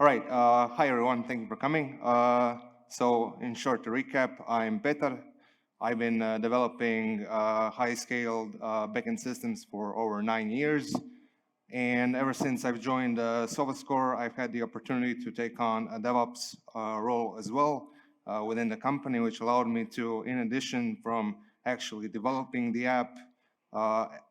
All right. Hi, everyone. Thank you for coming. In short, to recap, I'm Petar. I've been developing high-scale backend systems for over 9 years. And ever since I've joined SofaScore, I've had the opportunity to take on a DevOps role as well within the company, which allowed me to, in addition from actually developing the app,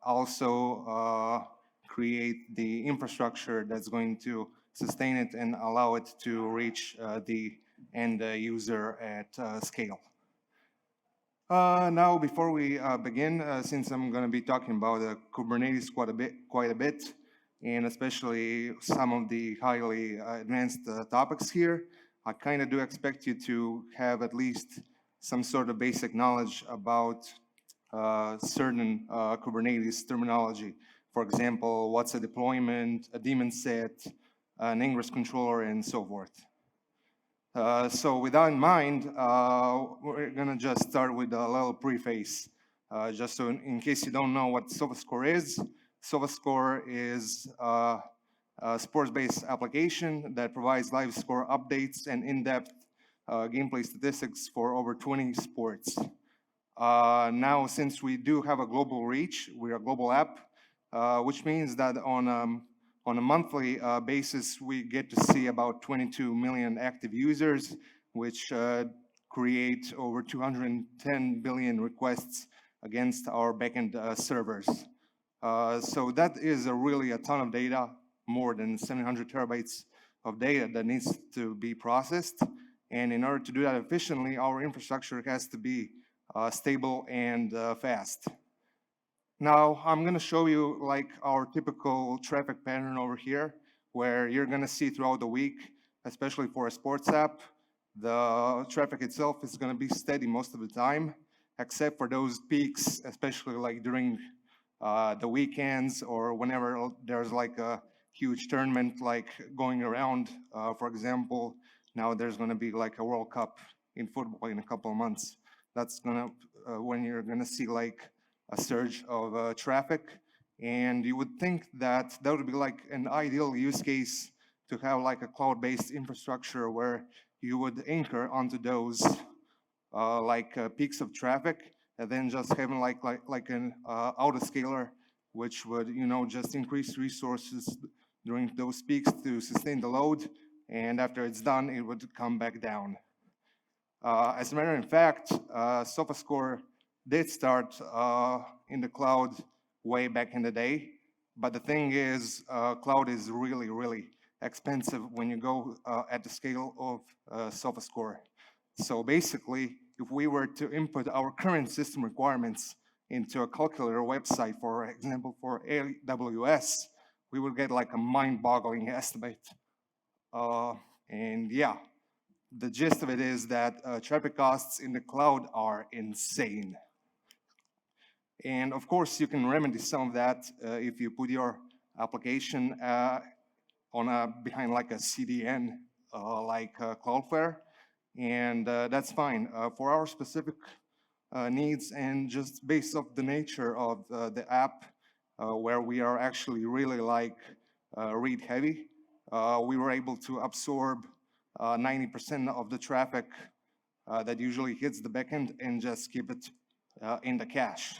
also create the infrastructure that's going to sustain it and allow it to reach the end user at scale. Now, before we begin, since I'm going to be talking about Kubernetes quite a bit, and especially some of the highly advanced topics here, I kind of do expect you to have at least some sort of basic knowledge about certain Kubernetes terminology. For example, what's a deployment, a daemon set, an ingress controller, and so forth. So with that in mind, we're gonna just start with a little preface. Just so in case you don't know what SofaScore is a sports-based application that provides live score updates and in-depth gameplay statistics for over 20 sports. Now, since we do have a global reach, we're a global app, which means that on a monthly basis, we get to see about 22 million active users, which create over 210 billion requests against our backend servers. So that is really a ton of data, more than 700 terabytes of data that needs to be processed. And in order to do that efficiently, our infrastructure has to be stable and fast. Now, I'm going to show you like our typical traffic pattern over here, where you're going to see throughout the week, especially for a sports app, the traffic itself is going to be steady most of the time, except for those peaks, especially like during the weekends or whenever there's like a huge tournament like going around. For example, now there's going to be like a World Cup in football in a couple of months. That's going to, when you're going to see like a surge of traffic. And you would think that that would be like an ideal use case to have like a cloud-based infrastructure where you would anchor onto those peaks of traffic, and then just having like an autoscaler, which would just increase resources during those peaks to sustain the load, and after it's done, it would come back down. As a matter of fact, SofaScore did start in the cloud way back in the day, but the thing is, cloud is really, really expensive when you go at the scale of SofaScore. So basically, if we were to input our current system requirements into a calculator website, for example, for AWS, we would get like a mind-boggling estimate. And yeah, the gist of it is that traffic costs in the cloud are insane. And of course, you can remedy some of that if you put your application behind like a CDN, like Cloudflare, and that's fine. For our specific needs and just based off the nature of the app, where we are actually really like read heavy, we were able to absorb 90% of the traffic that usually hits the backend and just keep it in the cache.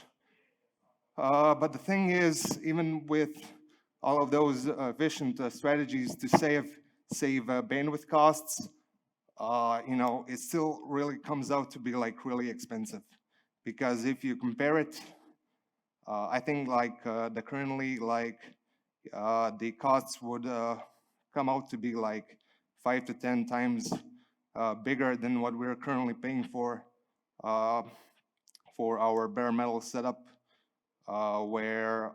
But the thing is, even with all of those efficient strategies to save bandwidth costs, it still really comes out to be like really expensive. Because if you compare it, I think like the currently like the costs would come out to be like 5 to 10 times bigger than what we're currently paying for our bare metal setup, where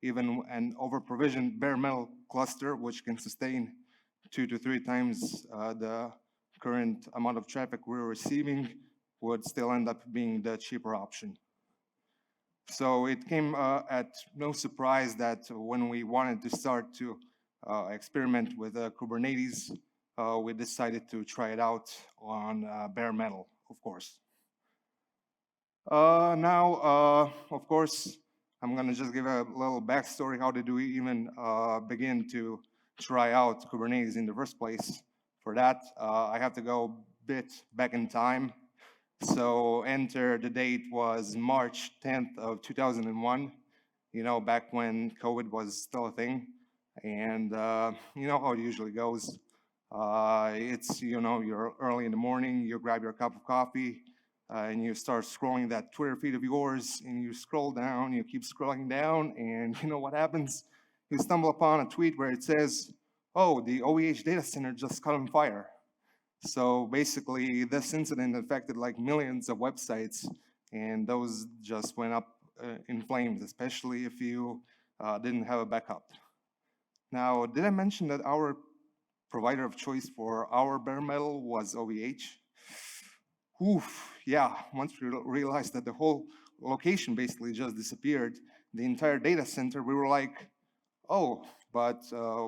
even an over-provisioned bare metal cluster, which can sustain 2 to 3 times the current amount of traffic we're receiving, would still end up being the cheaper option. So it came at no surprise that when we wanted to start to experiment with Kubernetes, we decided to try it out on bare metal, of course. Now, of course, I'm going to just give a little backstory. How did we even begin to try out Kubernetes in the first place. For that, I have to go a bit back in time. So enter the date was March 10th of 2001, back when COVID was still a thing. And you know how it usually goes. It's, you're early in the morning, you grab your cup of coffee, and you start scrolling that Twitter feed of yours, and you scroll down, you keep scrolling down, and you know what happens? You stumble upon a tweet where it says, oh, the OVH data center just caught on fire. So basically, this incident affected like millions of websites, and those just went up in flames, especially if you didn't have a backup. Now, did I mention that our provider of choice for our bare metal was OVH? Oof, yeah, once we realized that the whole location basically just disappeared, the entire data center, we were like, oh, but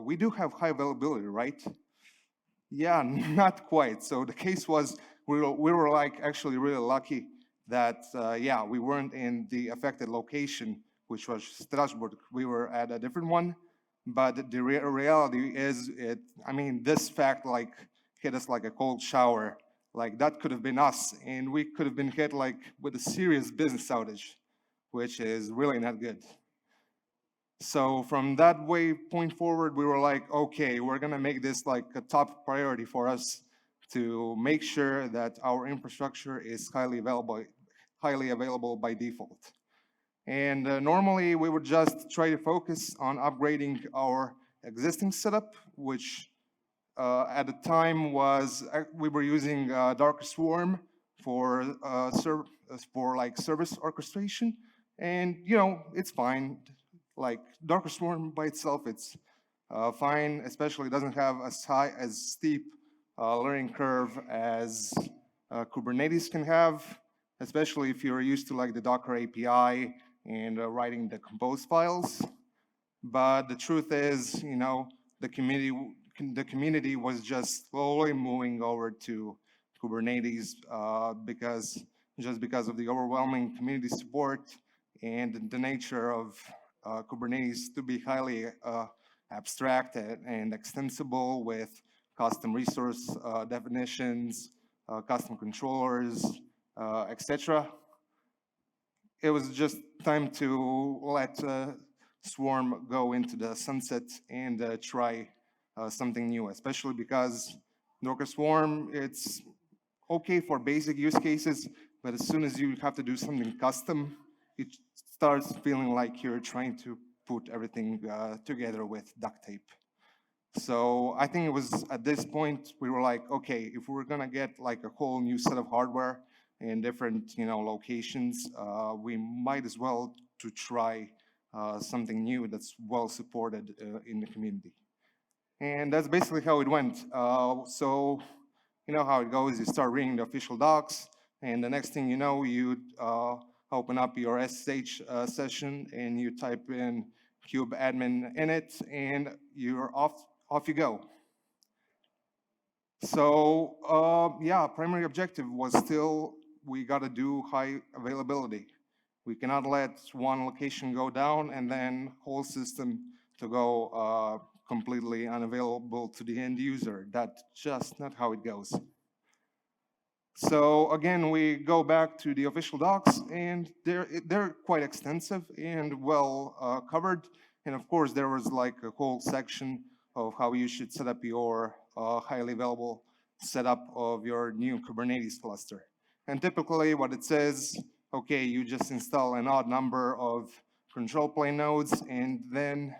we do have high availability, right? Yeah, not quite. So the case was we were like actually really lucky that yeah, we weren't in the affected location, which was Strasbourg. We were at a different one. But the reality is, I mean, this fact like hit us like a cold shower. Like that could have been us, and we could have been hit like with a serious business outage, which is really not good. So from that way point forward, we were like, okay, we're gonna make this like a top priority for us to make sure that our infrastructure is highly available by default. And normally we would just try to focus on upgrading our existing setup, which at the time was we were using Docker Swarm for like service orchestration, and it's fine. Like Docker Swarm by itself, it's fine. Especially doesn't have as steep learning curve as Kubernetes can have. Especially if you're used to like the Docker API and writing the compose files. But the truth is, the community was just slowly moving over to Kubernetes because of the overwhelming community support and the nature of Kubernetes to be highly abstracted and extensible with custom resource definitions, custom controllers, etc. It was just time to let Swarm go into the sunset and try something new, especially because Docker Swarm, it's okay for basic use cases, but as soon as you have to do something custom, it starts feeling like you're trying to put everything together with duct tape. So I think it was at this point we were like, okay, if we're gonna get like a whole new set of hardware in different locations, we might as well to try something new that's well supported in the community. And that's basically how it went. So you know how it goes. You start reading the official docs, and the next thing you know, you open up your SSH session and you type in kubeadmin in it, and you're off you go. So yeah, primary objective was still we got to do high availability. We cannot let one location go down and then whole system to go completely unavailable to the end user. That's just not how it goes. So again, we go back to the official docs, and they're quite extensive and well covered. And of course, there was like a whole section of how you should set up your highly available setup of your new Kubernetes cluster. And typically what it says, okay, you just install an odd number of control plane nodes, and then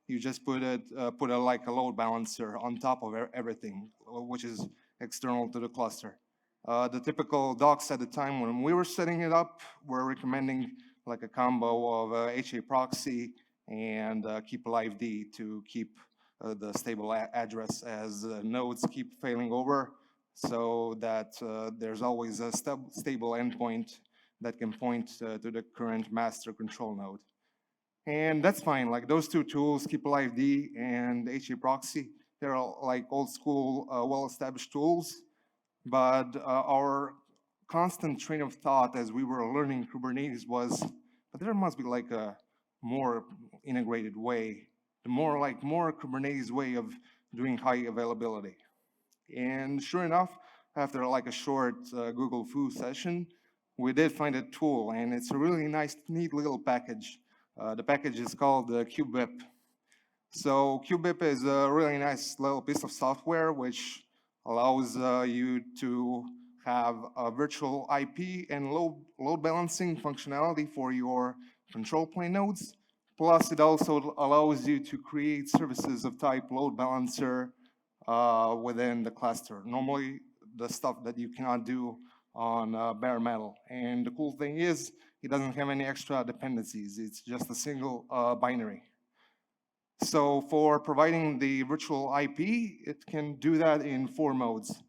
you just put like a load balancer on top of everything, which is external to the cluster. The typical docs at the time when we were setting it up were recommending like a combo of HA proxy and keep alive D to keep the stable address as nodes keep failing over, so that there's always a stable endpoint that can point to the current master control node. And that's fine. Like those two tools, keep alive D and HA proxy, they're all like old school, well-established tools. But our constant train of thought as we were learning Kubernetes was, but there must be like a more integrated way the more Kubernetes way of doing high availability. And sure enough, after like a short Google Foo session, we did find a tool, and it's a really nice, neat little package. The package is called Kubip. So Kubip is a really nice little piece of software which allows you to have a virtual IP and load balancing functionality for your control plane nodes. Plus, it also allows you to create services of type load balancer within the cluster. Normally, the stuff that you cannot do on bare metal. And the cool thing is, it doesn't have any extra dependencies. It's just a single binary. So for providing the virtual IP, it can do that in 4 modes.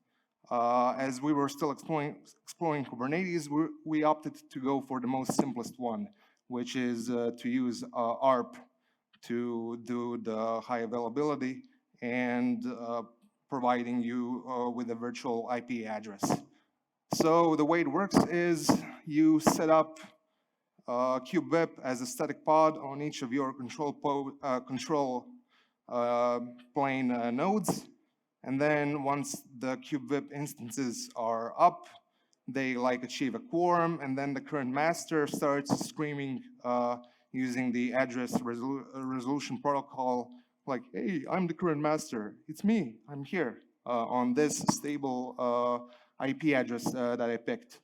As we were still exploring Kubernetes, we opted to go for the most simplest one, which is to use ARP to do the high availability and providing you with a virtual IP address. So the way it works is you set up Kubip as a static pod on each of your control plane nodes. And then once the Kubip instances are up, they like achieve a quorum, and then the current master starts screaming using the address resolution protocol, like, hey, I'm the current master. It's me. I'm here on this stable IP address that I picked.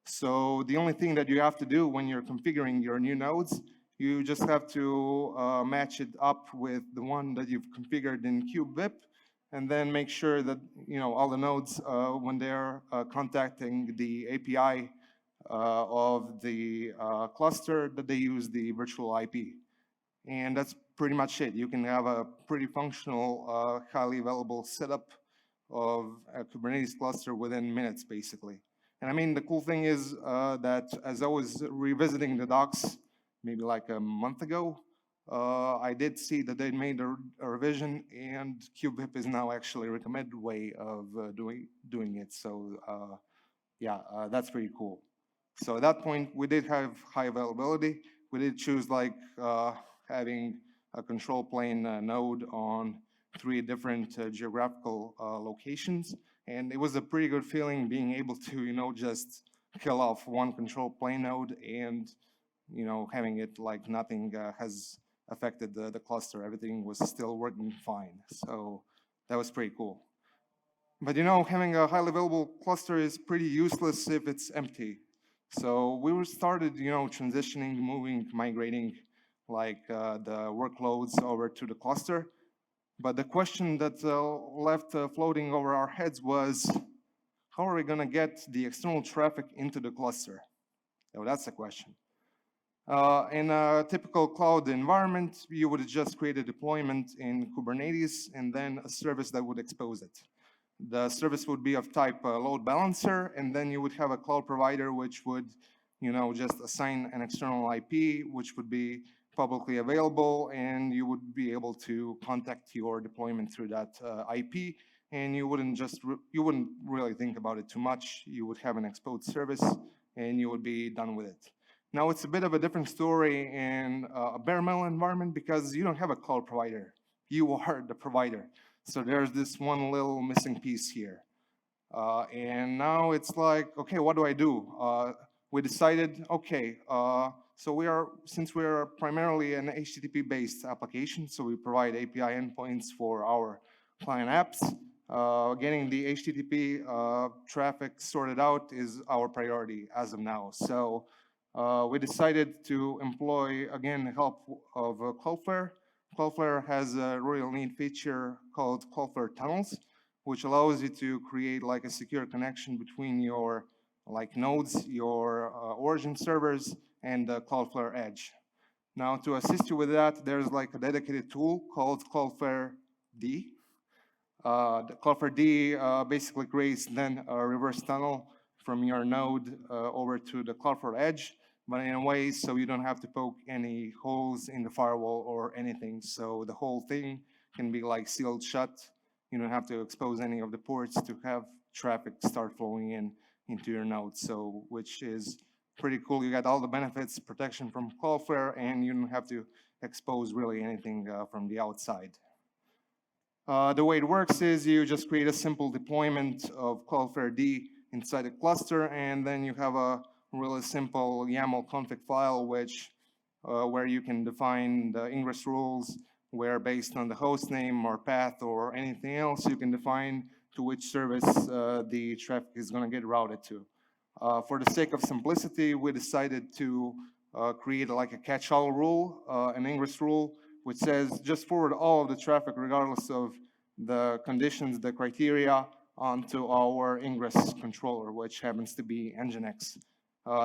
So the only thing that you have to do when you're configuring your new nodes, you just have to match it up with the one that you've configured in Kubip, and then make sure that all the nodes, when they're contacting the API of the cluster, that they use the virtual IP. And that's pretty much it. You can have a pretty functional, highly available setup of a Kubernetes cluster within minutes, basically. And I mean, the cool thing is that as I was revisiting the docs, maybe like a month ago, I did see that they made a revision, and Kubip is now actually a recommended way of doing it. So yeah, that's pretty cool. So at that point, we did have high availability. We did choose like having a control plane node on 3 different geographical locations. And it was a pretty good feeling being able to, just kill off one control plane node and, having it like nothing has affected the cluster. Everything was still working fine. So that was pretty cool. But having a highly available cluster is pretty useless if it's empty. So we were started, transitioning, moving, migrating like the workloads over to the cluster. But the question that left floating over our heads was, how are we going to get the external traffic into the cluster? So that's the question. In a typical cloud environment, you would just create a deployment in Kubernetes and then a service that would expose it. The service would be of type load balancer, and then you would have a cloud provider which would, just assign an external IP, which would be publicly available, and you would be able to contact your deployment through that IP, and you wouldn't really think about it too much. You would have an exposed service, and you would be done with it. Now it's a bit of a different story in a bare metal environment because you don't have a cloud provider. You are the provider. So there's this one little missing piece here. And now it's like, okay, what do I do? We decided, okay, since we are primarily an HTTP-based application, so we provide API endpoints for our client apps, getting the HTTP traffic sorted out is our priority as of now. So we decided to employ, again, help of Cloudflare. Cloudflare has a really neat feature called Cloudflare Tunnels, which allows you to create like a secure connection between your nodes, your origin servers, and the Cloudflare Edge. Now, to assist you with that, there's like a dedicated tool called Cloudflare D. The Cloudflare D basically creates then a reverse tunnel from your node over to the Cloudflare Edge, but in a way so you don't have to poke any holes in the firewall or anything. So the whole thing can be like sealed shut. You don't have to expose any of the ports to have traffic start flowing into your node. So which is pretty cool. You got all the benefits, protection from Cloudflare, and you don't have to expose really anything from the outside. The way it works is you just create a simple deployment of Cloudflare D inside a cluster, and then you have a really simple YAML config file where you can define the ingress rules, where based on the host name or path or anything else, you can define to which service the traffic is going to get routed to. For the sake of simplicity, we decided to create like a catch-all rule, an ingress rule, which says just forward all of the traffic regardless of the conditions, the criteria, onto our ingress controller, which happens to be Nginx.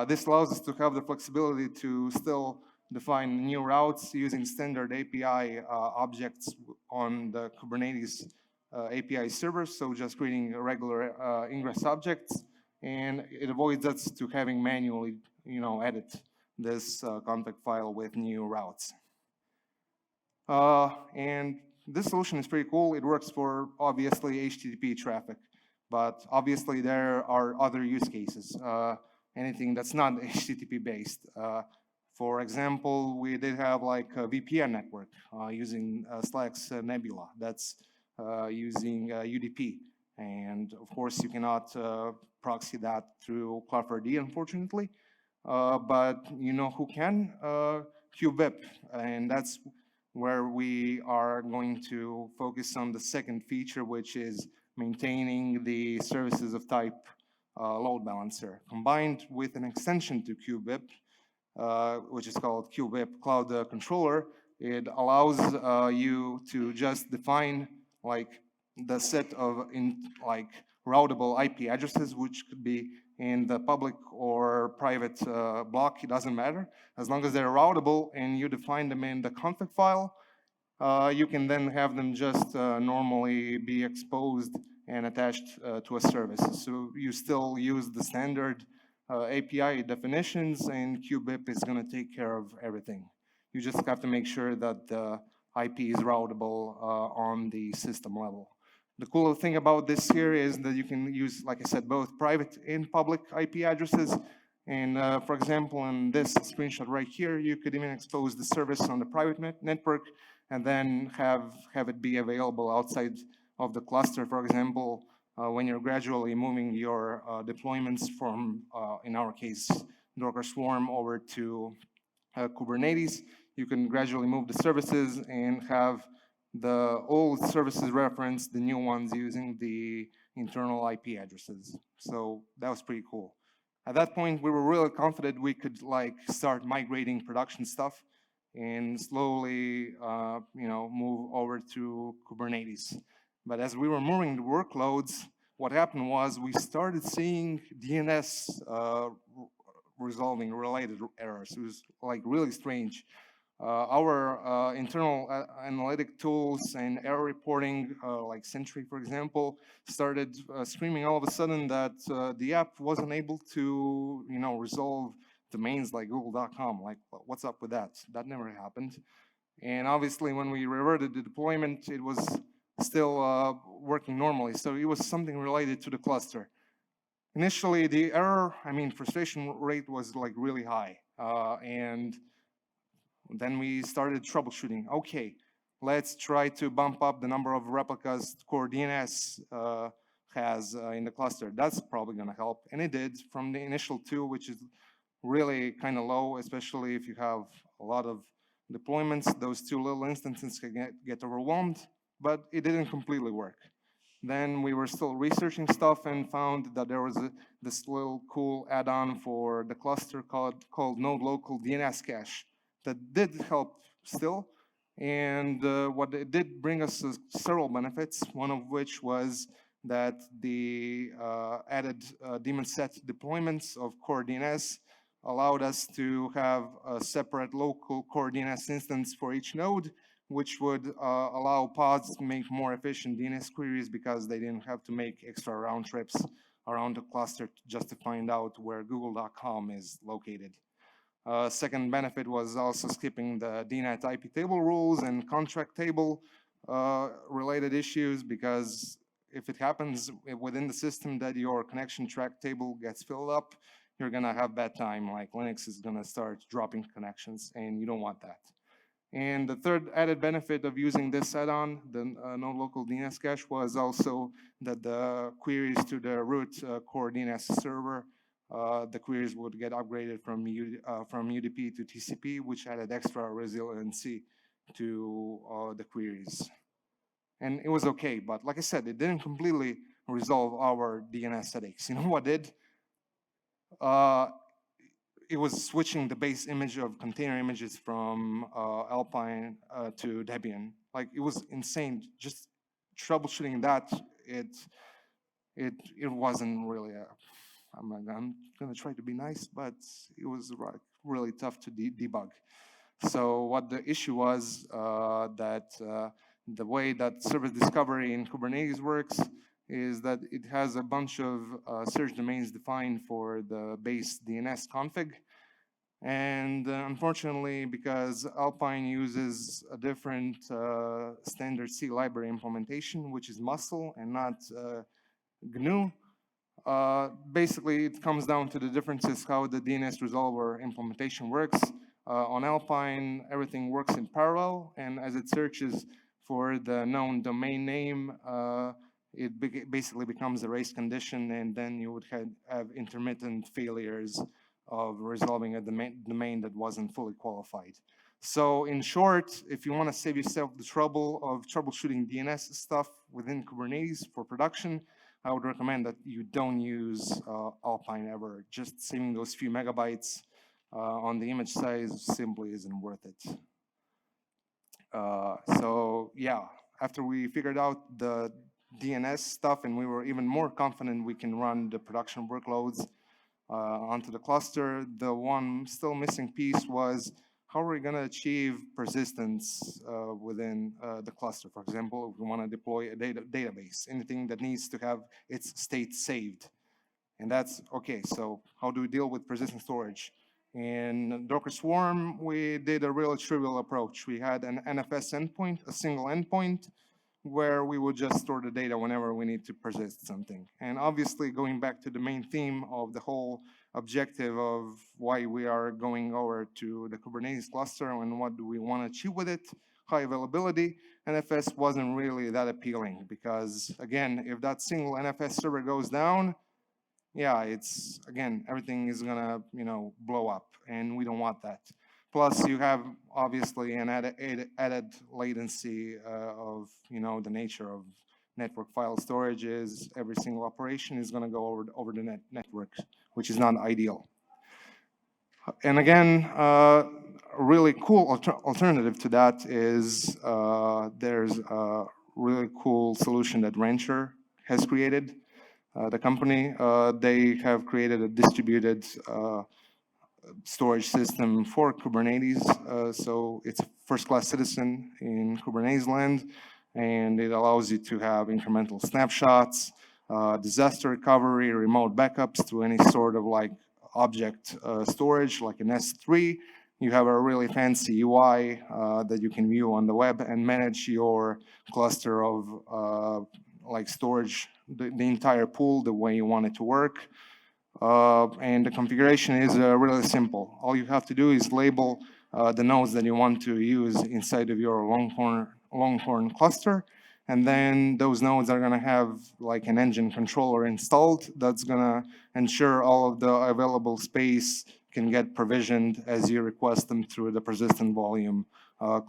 This allows us to have the flexibility to still define new routes using standard API objects on the Kubernetes API server, so just creating regular ingress objects, and it avoids us to having manually, edit this config file with new routes. And this solution is pretty cool. It works for obviously HTTP traffic, but obviously there are other use cases, anything that's not HTTP based. For example, we did have like a VPN network using Slack's Nebula that's using UDP. And of course, you cannot proxy that through Cloudflare D, unfortunately. But you know who can? Kubip, and that's where we are going to focus on the second feature, which is maintaining the services of type load balancer, combined with an extension to Kubip, which is called Kubip Cloud Controller. It allows you to just define like the set of routable IP addresses, which could be in the public or private block, it doesn't matter. As long as they're routable and you define them in the config file, you can then have them just normally be exposed and attached to a service. So you still use the standard API definitions, and Kubip is going to take care of everything. You just have to make sure that the IP is routable on the system level. The cool thing about this here is that you can use, like I said, both private and public IP addresses. And for example, in this screenshot right here, you could even expose the service on the private network and then have it be available outside of the cluster. For example, when you're gradually moving your deployments from, in our case, Docker Swarm over to Kubernetes, you can gradually move the services and have the old services reference the new ones using the internal IP addresses. So that was pretty cool. At that point, we were really confident we could start migrating production stuff and slowly, move over to Kubernetes. But as we were moving the workloads, what happened was we started seeing DNS resolving related errors. It was really strange. Our internal analytic tools and error reporting, like Sentry, for example, started screaming all of a sudden that the app wasn't able to, resolve domains like google.com. Like, what's up with that? That never happened. And obviously, when we reverted the deployment, it was still working normally. So it was something related to the cluster. Initially, the error, frustration rate was really high. And then we started troubleshooting. Okay, let's try to bump up the number of replicas core DNS has in the cluster. That's probably going to help. And it did from the initial 2, which is really kind of low, especially if you have a lot of deployments. Those 2 little instances can get overwhelmed, but it didn't completely work. Then we were still researching stuff and found that there was this little cool add-on for the cluster called Node Local DNS Cache that did help still. And what it did bring us several benefits, one of which was that the added daemon set deployments of core DNS allowed us to have a separate local core DNS instance for each node, which would allow pods to make more efficient DNS queries because they didn't have to make extra round trips around the cluster just to find out where google.com is located. Second benefit was also skipping the DNAT IP table rules and contract table related issues, because if it happens within the system that your connection track table gets filled up, you're going to have bad time. Like Linux is going to start dropping connections, and you don't want that. And the third added benefit of using this add-on, the non-local DNS cache, was also that the queries to the root core DNS server, the queries would get upgraded from UDP to TCP, which added extra resiliency to the queries. And it was okay, but like I said, it didn't completely resolve our DNS headaches. You know what did? It was switching the base image of container images from Alpine to Debian. Like, it was insane. Just troubleshooting that, it wasn't really I'm gonna try to be nice, but it was really tough to debug. So what the issue was that the way that service discovery in Kubernetes works is that it has a bunch of search domains defined for the base DNS config. And unfortunately, because Alpine uses a different standard C library implementation, which is Muscle and not GNU, basically it comes down to the differences how the DNS resolver implementation works. On Alpine, everything works in parallel, and as it searches for the known domain name, it basically becomes a race condition, and then you would have intermittent failures of resolving a domain that wasn't fully qualified. So in short, if you want to save yourself the trouble of troubleshooting DNS stuff within Kubernetes for production, I would recommend that you don't use Alpine ever. Just saving those few megabytes on the image size simply isn't worth it. So yeah, after we figured out the DNS stuff and we were even more confident we can run the production workloads onto the cluster, the one still missing piece was how are we going to achieve persistence within the cluster? For example, if we want to deploy a database, anything that needs to have its state saved. And that's okay. So how do we deal with persistent storage? In Docker Swarm, we did a really trivial approach. We had an NFS endpoint, a single endpoint, where we would just store the data whenever we need to persist something. And obviously, going back to the main theme of the whole objective of why we are going over to the Kubernetes cluster and what do we want to achieve with it, high availability, NFS wasn't really that appealing because, again, if that single NFS server goes down, yeah, it's, again, everything is gonna, blow up, and we don't want that. Plus, you have obviously an added latency of, the nature of network file storage is every single operation is gonna go over the network, which is not ideal. And again, a really cool alternative to that is there's a really cool solution that Rancher has created. The company, they have created a distributed storage system for Kubernetes. So it's a first-class citizen in Kubernetes land, and it allows you to have incremental snapshots, disaster recovery, remote backups to any sort of like object storage, like an S3. You have a really fancy UI that you can view on the web and manage your cluster of like storage, the entire pool, the way you want it to work. And the configuration is really simple. All you have to do is label the nodes that you want to use inside of your Longhorn cluster. And then those nodes are going to have like an engine controller installed that's going to ensure all of the available space can get provisioned as you request them through the persistent volume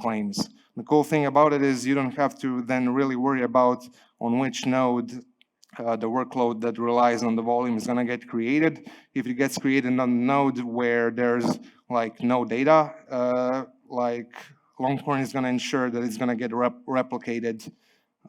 claims. The cool thing about it is you don't have to then really worry about on which node the workload that relies on the volume is going to get created. If it gets created on a node where there's like no data, like Longhorn is going to ensure that it's going to get replicated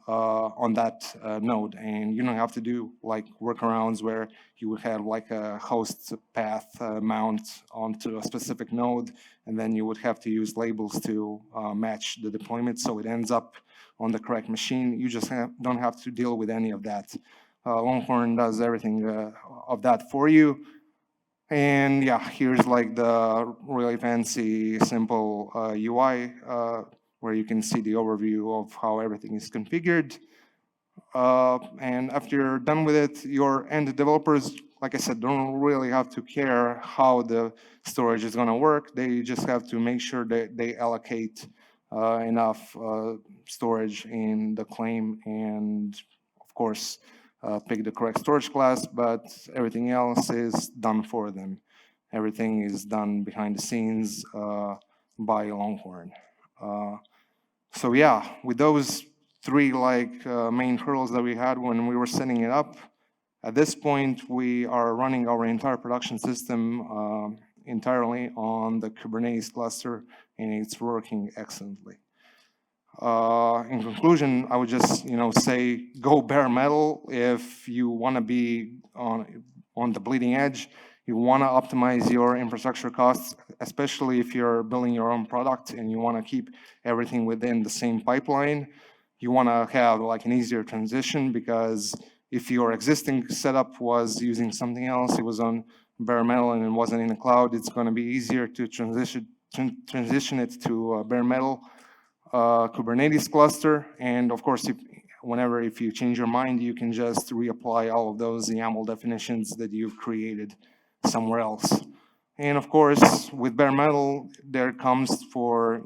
on that node, and you don't have to do like workarounds where you would have like a host path mount onto a specific node, and then you would have to use labels to match the deployment so it ends up on the correct machine. You just don't have to deal with any of that. Longhorn does everything of that for you. And yeah, here's like the really fancy, simple UI where you can see the overview of how everything is configured. And after you're done with it, your end developers like I said, don't really have to care how the storage is going to work. They just have to make sure that they allocate enough storage in the claim, and of course, pick the correct storage class, but everything else is done for them. Everything is done behind the scenes by Longhorn. So yeah, with those three main hurdles that we had when we were setting it up, at this point we are running our entire production system entirely on the Kubernetes cluster, and it's working excellently. In conclusion, I would just say go bare metal if you want to be on the bleeding edge. You want to optimize your infrastructure costs, especially if you're building your own product and you want to keep everything within the same pipeline. You want to have like an easier transition, because if your existing setup was using something else, it was on bare metal and it wasn't in the cloud, it's going to be easier to transition it to bare metal Kubernetes cluster. And of course, if you change your mind, you can just reapply all of those YAML definitions that you've created somewhere else. And of course, with bare metal, there comes for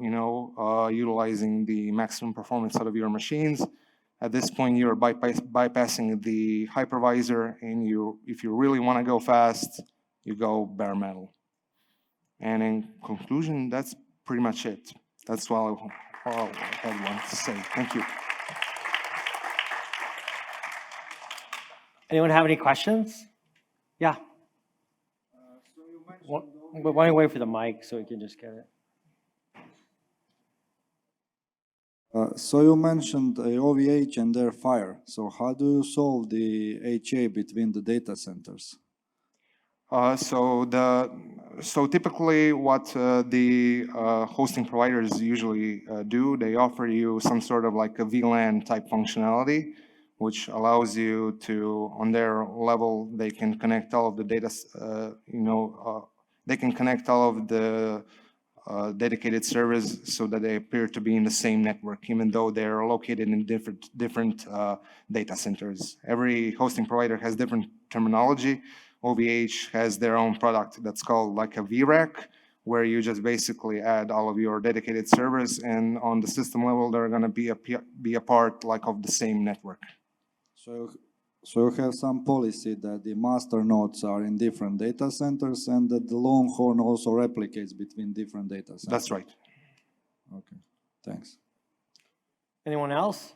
utilizing the maximum performance out of your machines. At this point, you're bypassing the hypervisor, and if you really want to go fast, you go bare metal. And in conclusion, that's pretty much it. That's all I want to say. Thank you. Anyone have any questions? Yeah. Why don't you wait for the mic so we can just get it? So you mentioned OVH and their fire. So how do you solve the HA between the data centers? So typically what the hosting providers usually do, they offer you some sort of like a VLAN type functionality, which allows you to, on their level, they can connect all of the data, they can connect all of the dedicated servers so that they appear to be in the same network, even though they're located in different data centers. Every hosting provider has different terminology. OVH has their own product that's called like a VRAC, where you just basically add all of your dedicated servers, and on the system level, they're going to be a part like of the same network. So you have some policy that the master nodes are in different data centers, and that the Longhorn also replicates between different data centers. That's right. Okay, thanks. Anyone else?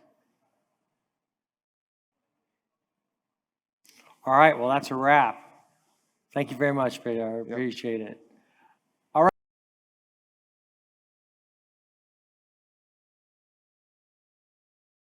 All right, well, that's a wrap. Thank you very much, Petar. I appreciate it.